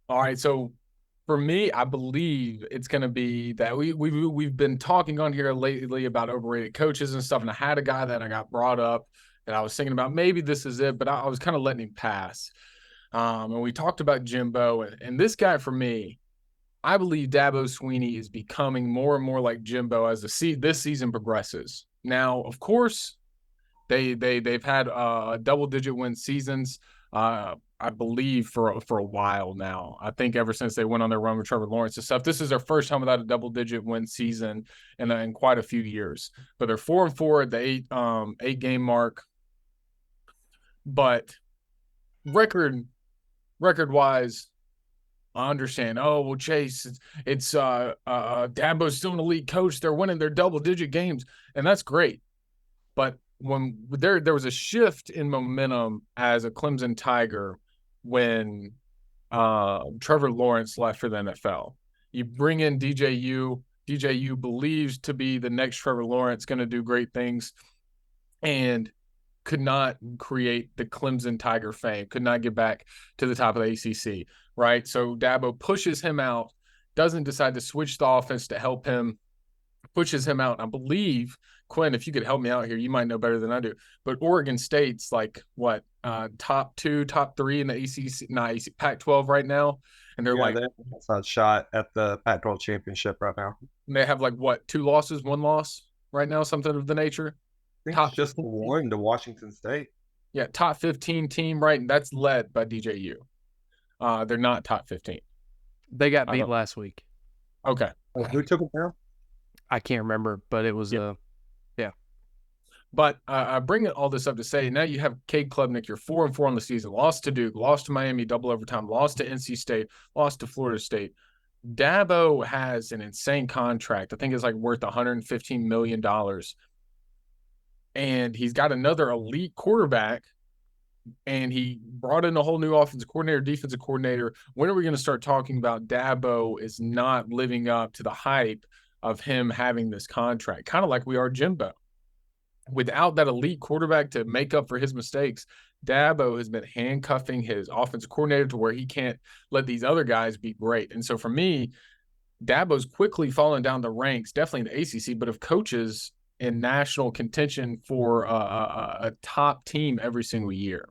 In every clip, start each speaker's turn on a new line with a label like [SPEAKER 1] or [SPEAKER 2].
[SPEAKER 1] All right, so for me, I believe it's going to be that we've been talking on here lately about overrated coaches and stuff, and I had a guy that I got brought up that I was thinking about maybe this is it, but I was kind of letting him pass. And we talked about Jimbo, and this guy for me, I believe Dabo Sweeney is becoming more and more like Jimbo as this season progresses. Now, of course, they've had double digit win seasons. I believe for a while now. I think ever since they went on their run with Trevor Lawrence and stuff. This is their first time without a double digit win season in quite a few years. But they're 4-4 at the eight game mark. But record record wise, I understand. Oh well, Chase, it's Dabo's still an elite coach. They're winning their double digit games, and that's great. But when there was a shift in momentum as a Clemson Tiger when Trevor Lawrence left for the NFL. You bring in DJU. DJU believes to be the next Trevor Lawrence, going to do great things, and could not create the Clemson Tiger fame. Could not get back to the top of the ACC. Right, so Dabo pushes him out. Doesn't decide to switch the offense to help him, pushes him out. I believe, Quinn, if you could help me out here, you might know better than I do. But Oregon State's like what, top two, top three in the ACC, not ACC, Pac-12 right now, and they're
[SPEAKER 2] Yeah,
[SPEAKER 1] like
[SPEAKER 2] that's a shot at the Pac-12 championship right now.
[SPEAKER 1] they have like what, two losses, one loss right now, something of the nature.
[SPEAKER 2] I think it's
[SPEAKER 1] Top
[SPEAKER 2] just the
[SPEAKER 1] 15,
[SPEAKER 2] one to Washington State.
[SPEAKER 1] yeah, top 15 team, right? And that's led by DJU. They're not top 15.
[SPEAKER 3] They got
[SPEAKER 1] I
[SPEAKER 3] beat
[SPEAKER 1] don't.
[SPEAKER 3] last week.
[SPEAKER 1] Okay.
[SPEAKER 2] Who took it down?
[SPEAKER 3] I can't remember, but it was
[SPEAKER 1] Yeah.
[SPEAKER 3] yeah.
[SPEAKER 1] But I bring all this up to say now you have Cade Klubnik. You're 4-4 on the season. Lost to Duke, lost to Miami, double overtime, lost to NC State, lost to Florida State. Dabo has an insane contract. I think it's like worth $115 million, and he's got another elite quarterback. And he brought in a whole new offensive coordinator, defensive coordinator. When are we going to start talking about Dabo is not living up to the hype of him having this contract? Kind of like we are Jimbo. Without that elite quarterback to make up for his mistakes, Dabo has been handcuffing his offensive coordinator to where he can't let these other guys be great. And so for me, Dabo's quickly fallen down the ranks, definitely in the ACC, but of coaches in national contention for a top team every single year.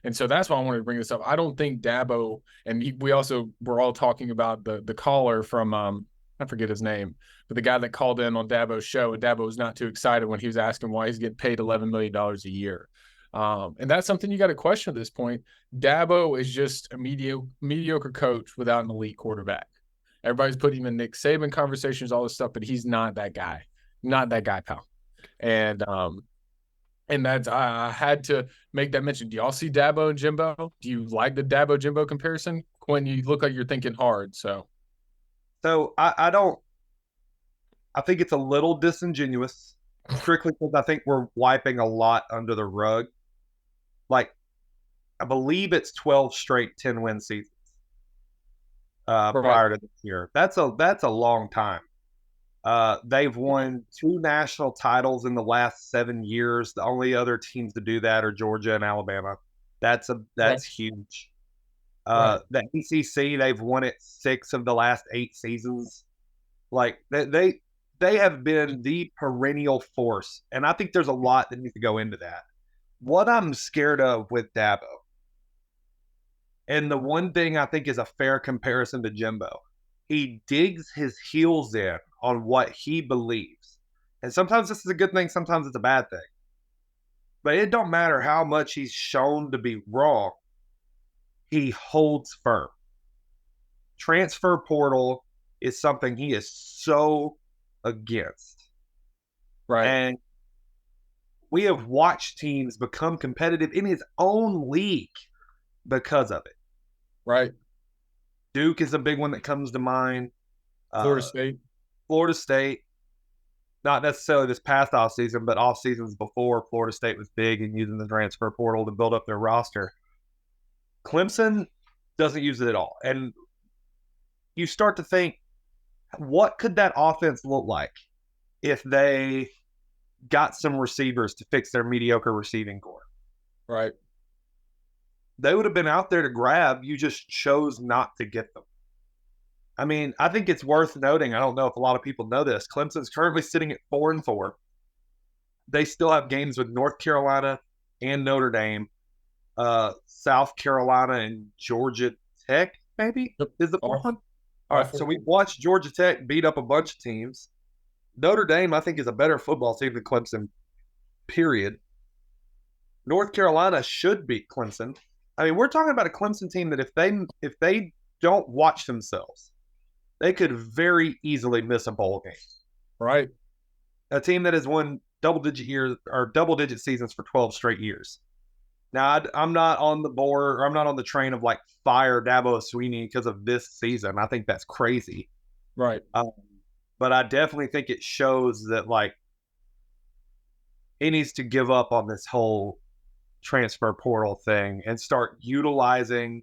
[SPEAKER 1] And so that's why I wanted to bring this up. I don't think Dabo, and we also were all talking about the caller from I forget his name, but the guy that called in on Dabo's show, and Dabo was not too excited when he was asking why he's getting paid $11 million a year. And that's something you got to question at this point. Dabo is just a mediocre coach without an elite quarterback. Everybody's putting him in Nick Saban conversations, all this stuff, but he's not that guy. Not that guy, pal. And that's I had to make that mention. Do y'all see Dabo and Jimbo? Do you like the Dabo Jimbo comparison? Quinn, you look like you're thinking hard. So
[SPEAKER 2] So I don't. I think it's a little disingenuous, strictly because I think we're wiping a lot under the rug. Like I believe it's 12 straight 10-win seasons
[SPEAKER 1] right,
[SPEAKER 2] prior to this year. That's a long time. They've won two national titles in the last 7 years. The only other teams to do that are Georgia and Alabama.
[SPEAKER 1] right,
[SPEAKER 2] That's huge.
[SPEAKER 1] right.
[SPEAKER 2] The ACC, they've won it 6 of the last 8 seasons. Like they have been the perennial force, and I think there's a lot that needs to go into that. What I'm scared of with Dabo, and the one thing I think is a fair comparison to Jimbo, he digs his heels in on what he believes. And sometimes this is a good thing, sometimes it's a bad thing. But it don't matter how much he's shown to be wrong, he holds firm. Transfer portal is something he is so against.
[SPEAKER 1] Right.
[SPEAKER 2] And we have watched teams become competitive in his own league because of it.
[SPEAKER 1] Right.
[SPEAKER 2] Duke is a big one that comes to mind.
[SPEAKER 1] Florida
[SPEAKER 2] Uh,
[SPEAKER 1] State.
[SPEAKER 2] Florida State, not necessarily this past off season, but off seasons before, Florida State was big in using the transfer portal to build up their roster. Clemson doesn't use it at all. And you start to think, what could that offense look like if they got some receivers to fix their mediocre receiving core?
[SPEAKER 1] Right.
[SPEAKER 2] They would have been out there to grab. You just chose not to get them. I mean, I think it's worth noting. I don't know if a lot of people know this. Clemson's currently sitting at 4-4. They still have games with North Carolina and Notre Dame, South Carolina and Georgia Tech. Maybe
[SPEAKER 1] Yep.
[SPEAKER 2] is the fourth one. All
[SPEAKER 1] all
[SPEAKER 2] right,
[SPEAKER 1] four.
[SPEAKER 2] so we watched Georgia Tech beat up a bunch of teams. Notre Dame, I think, is a better football team than Clemson. Period. North Carolina should beat Clemson. I mean, we're talking about a Clemson team that if they don't watch themselves, they could very easily miss a bowl game.
[SPEAKER 1] Right.
[SPEAKER 2] A team that has won double-digit seasons for 12 straight years. Now, I'm not on the board, or I'm not on the train of like fire Dabo Sweeney because of this season. I think that's crazy.
[SPEAKER 1] Right.
[SPEAKER 2] But I definitely think it shows that like he needs to give up on this whole transfer portal thing and start utilizing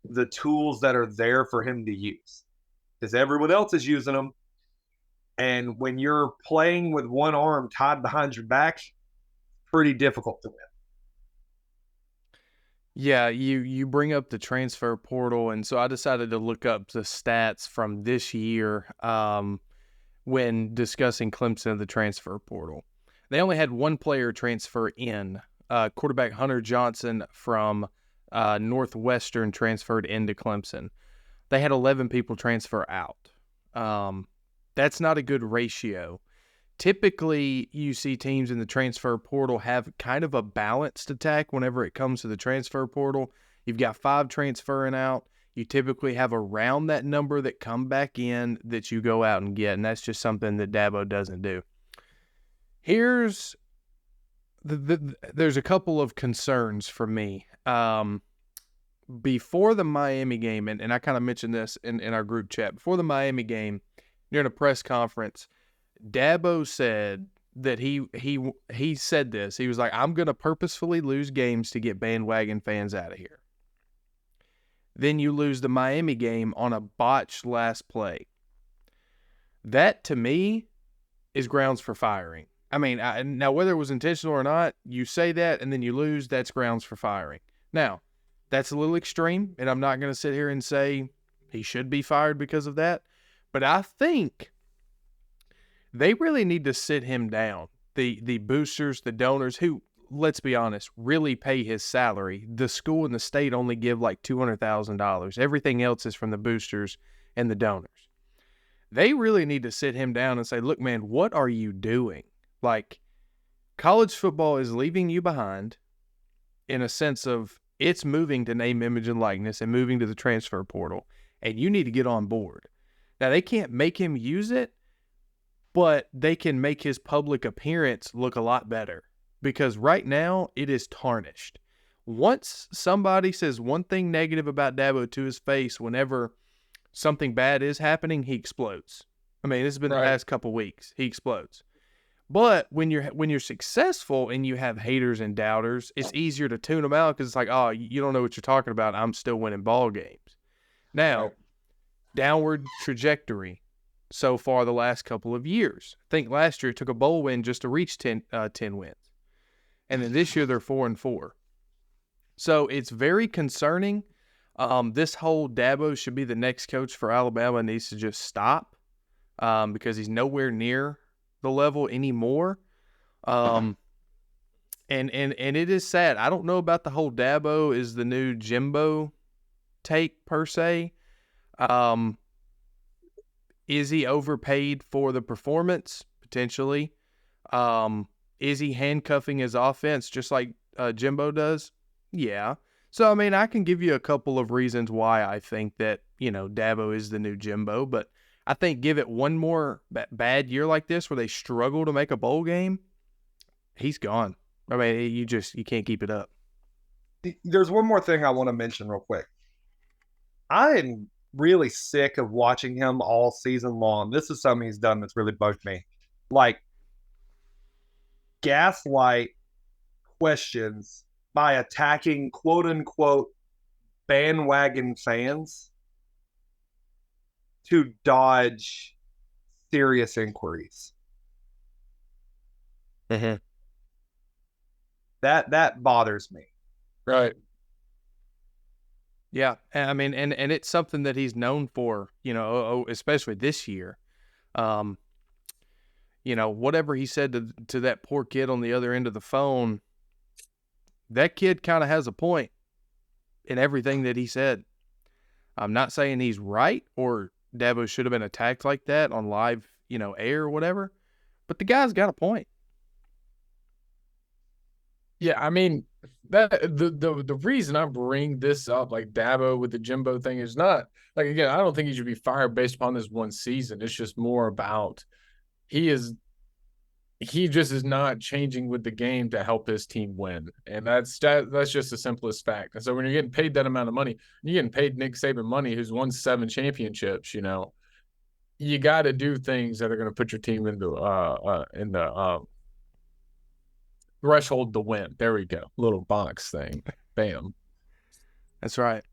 [SPEAKER 2] the tools that are there for him to use, because everyone else is using them. And when you're playing with one arm tied behind your back, pretty difficult to win.
[SPEAKER 3] Yeah, you bring up the transfer portal, and so I decided to look up the stats from this year when discussing Clemson and the transfer portal. They only had one player transfer in. Quarterback Hunter Johnson from Northwestern transferred into Clemson. They had 11 people transfer out. That's not a good ratio. Typically, you see teams in the transfer portal have kind of a balanced attack whenever it comes to the transfer portal. You've got 5 transferring out. You typically have around that number that come back in that you go out and get, and that's just something that Dabo doesn't do. Here's there's a couple of concerns for me. Before the Miami game, and I kind of mentioned this in our group chat, before the Miami game, during a press conference, Dabo said that he said this. He was like, I'm going to purposefully lose games to get bandwagon fans out of here. Then you lose the Miami game on a botched last play. That, to me, is grounds for firing. I mean, now whether it was intentional or not, you say that and then you lose, that's grounds for firing. Now, that's a little extreme, and I'm not going to sit here and say he should be fired because of that. But I think they really need to sit him down. The boosters, the donors, who, let's be honest, really pay his salary. The school and the state only give like $200,000. Everything else is from the boosters and the donors. They really need to sit him down and say, look, man, what are you doing? Like, college football is leaving you behind in a sense of it's moving to name, image, and likeness and moving to the transfer portal, and you need to get on board. Now, they can't make him use it, but they can make his public appearance look a lot better, because right now it is tarnished. Once somebody says one thing negative about Dabo to his face, whenever something bad is happening, he explodes. I mean, this has been the past couple weeks. He explodes. But when you're successful and you have haters and doubters, it's easier to tune them out because it's like, oh, you don't know what you're talking about. I'm still winning ball games. Now, downward trajectory so far the last couple of years. I think last year it took a bowl win just to reach 10 wins. And then this year they're 4-4. So it's very concerning. This whole Dabo should be the next coach for Alabama needs to just stop because he's nowhere near the level anymore. And it is sad. I don't know about the whole Dabo is the new Jimbo take per se. Is he overpaid for the performance? Potentially. Is he handcuffing his offense just like Jimbo does? Yeah. So, I mean, I can give you a couple of reasons why I think that, Dabo is the new Jimbo, but I think give it one more bad year like this where they struggle to make a bowl game, he's gone. I mean, you can't keep it up.
[SPEAKER 2] There's one more thing I want to mention real quick. I am really sick of watching him all season long. This is something he's done that's really bugged me. Like, gaslight questions by attacking quote-unquote bandwagon fans to dodge serious inquiries.
[SPEAKER 3] Mm-hmm.
[SPEAKER 2] That bothers me.
[SPEAKER 1] Right.
[SPEAKER 3] Yeah, I mean, and it's something that he's known for, especially this year. Um, whatever he said to that poor kid on the other end of the phone, that kid kind of has a point in everything that he said. I'm not saying he's right or Dabo should have been attacked like that on live, air or whatever, but the guy's got a point.
[SPEAKER 1] Yeah, I mean that the reason I bring this up, like Dabo with the Jimbo thing, is not like, again, I don't think he should be fired based upon this one season. It's just more about he is he just is not changing with the game to help his team win, and that's just the simplest fact. And so when you're getting paid that amount of money, you're getting paid Nick Saban money, who's won 7 championships. You got to do things that are going to put your team in the threshold to win. There we go. Little box thing. Bam.
[SPEAKER 3] That's right.